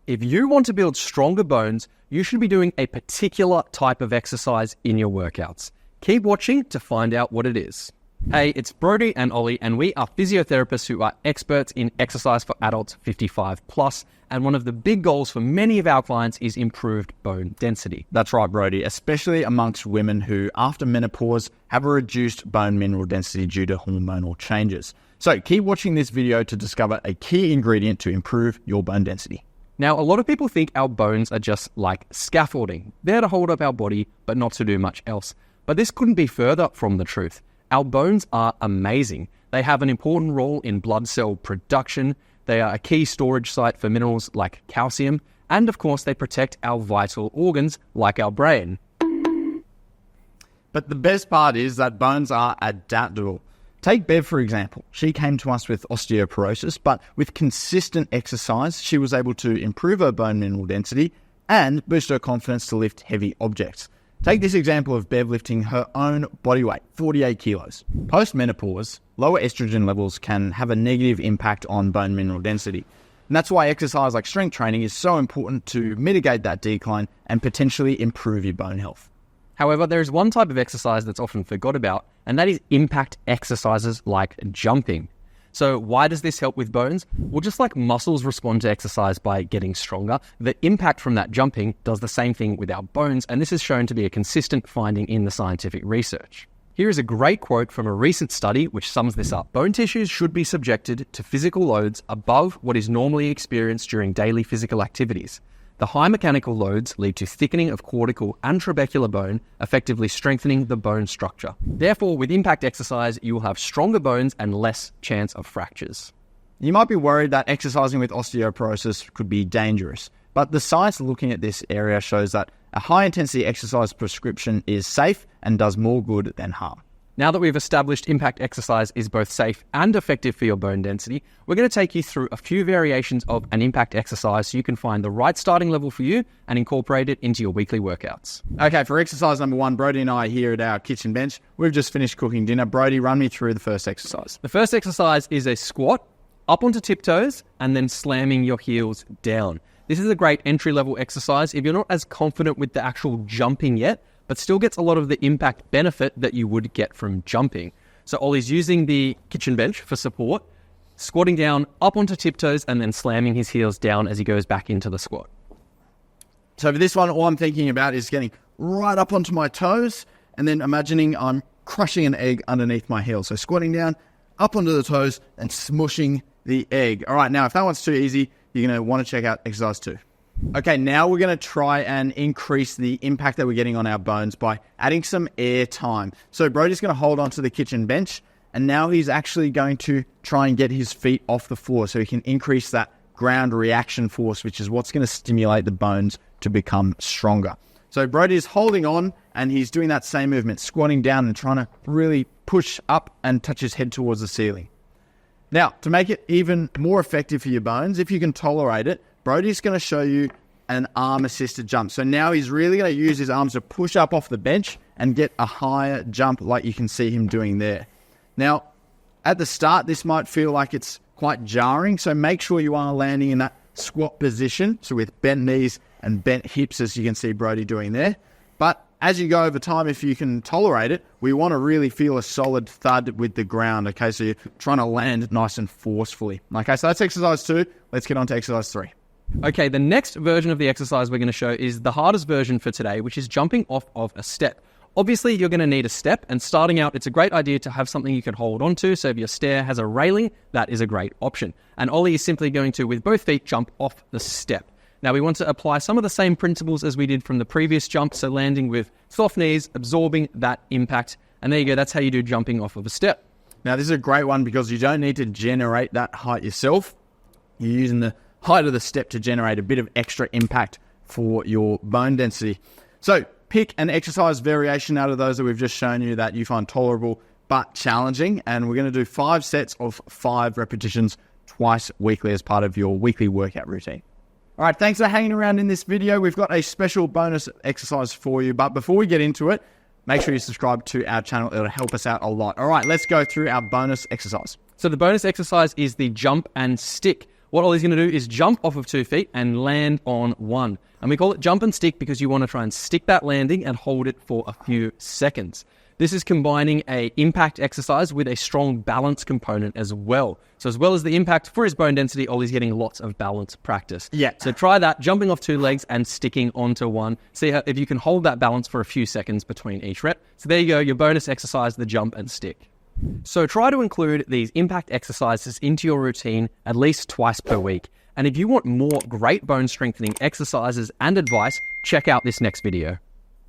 if you want to build stronger bones, you should be doing a particular type of exercise in your workouts. Keep watching to find out what it is. Hey, it's Brody and Ollie, and we are physiotherapists who are experts in exercise for adults 55 plus. And one of the big goals for many of our clients is improved bone density. That's right, Brody, especially amongst women who, after menopause, have a reduced bone mineral density due to hormonal changes. So keep watching this video to discover a key ingredient to improve your bone density. Now, a lot of people think our bones are just like scaffolding, there to hold up our body, but not to do much else. But this couldn't be further from the truth. Our bones are amazing. They have an important role in blood cell production. They are a key storage site for minerals like calcium. And of course, they protect our vital organs like our brain. But the best part is that bones are adaptable. Take Bev, for example. She came to us with osteoporosis, but with consistent exercise, she was able to improve her bone mineral density and boost her confidence to lift heavy objects. Take this example of Bev lifting her own body weight, 48 kilos. Post-menopause, lower estrogen levels can have a negative impact on bone mineral density. And that's why exercise like strength training is so important to mitigate that decline and potentially improve your bone health. However, there is one type of exercise that's often forgot about, and that is impact exercises like jumping. So why does this help with bones? Well, just like muscles respond to exercise by getting stronger, the impact from that jumping does the same thing with our bones, and this is shown to be a consistent finding in the scientific research. Here is a great quote from a recent study which sums this up. Bone tissues should be subjected to physical loads above what is normally experienced during daily physical activities. The high mechanical loads lead to thickening of cortical and trabecular bone, effectively strengthening the bone structure. Therefore, with impact exercise, you will have stronger bones and less chance of fractures. You might be worried that exercising with osteoporosis could be dangerous, but the science looking at this area shows that a high-intensity exercise prescription is safe and does more good than harm. Now that we've established impact exercise is both safe and effective for your bone density, we're going to take you through a few variations of an impact exercise so you can find the right starting level for you and incorporate it into your weekly workouts. Okay, for exercise number 1, Brody and I are here at our kitchen bench. We've just finished cooking dinner. Brody, run me through the first exercise. The first exercise is a squat, up onto tiptoes, and then slamming your heels down. This is a great entry-level exercise if you're not as confident with the actual jumping yet, but still gets a lot of the impact benefit that you would get from jumping. So Ollie's using the kitchen bench for support, squatting down, up onto tiptoes, and then slamming his heels down as he goes back into the squat. So for this one, all I'm thinking about is getting right up onto my toes, and then imagining I'm crushing an egg underneath my heel. So squatting down, up onto the toes, and smushing the egg. All right, now if that one's too easy, you're going to want to check out exercise 2. Okay, now we're going to try and increase the impact that we're getting on our bones by adding some air time. So Brody's going to hold onto the kitchen bench, and now he's actually going to try and get his feet off the floor so he can increase that ground reaction force, which is what's going to stimulate the bones to become stronger. So Brody is holding on, and he's doing that same movement, squatting down and trying to really push up and touch his head towards the ceiling. Now, to make it even more effective for your bones, if you can tolerate it, Brody's going to show you an arm-assisted jump. So now he's really going to use his arms to push up off the bench and get a higher jump like you can see him doing there. Now, at the start, this might feel like it's quite jarring, so make sure you are landing in that squat position, so with bent knees and bent hips, as you can see Brody doing there. But as you go over time, if you can tolerate it, we want to really feel a solid thud with the ground, okay? So you're trying to land nice and forcefully. Okay, so that's exercise 2. Let's get on to exercise 3. Okay, the next version of the exercise we're going to show is the hardest version for today, which is jumping off of a step. Obviously, you're going to need a step, and starting out, it's a great idea to have something you can hold onto. So if your stair has a railing, that is a great option. And Ollie is simply going to, with both feet, jump off the step. Now, we want to apply some of the same principles as we did from the previous jump, so landing with soft knees, absorbing that impact. And there you go, that's how you do jumping off of a step. Now, this is a great one because you don't need to generate that height yourself. You're using the height of the step to generate a bit of extra impact for your bone density. So pick an exercise variation out of those that we've just shown you that you find tolerable but challenging, and we're going to do 5 sets of 5 repetitions twice weekly as part of your weekly workout routine. All right, thanks for hanging around in this video. We've got a special bonus exercise for you, but before we get into it, make sure you subscribe to our channel. It'll help us out a lot. All right, let's go through our bonus exercise. So the bonus exercise is the jump and stick. What Ollie's going to do is jump off of 2 feet and land on 1. And we call it jump and stick because you want to try and stick that landing and hold it for a few seconds. This is combining a impact exercise with a strong balance component as well. So as well as the impact for his bone density, Ollie's getting lots of balance practice. Yeah. So try that, jumping off 2 legs and sticking onto 1. See if you can hold that balance for a few seconds between each rep. So there you go, your bonus exercise, the jump and stick. So try to include these impact exercises into your routine at least twice per week. And if you want more great bone strengthening exercises and advice, check out this next video.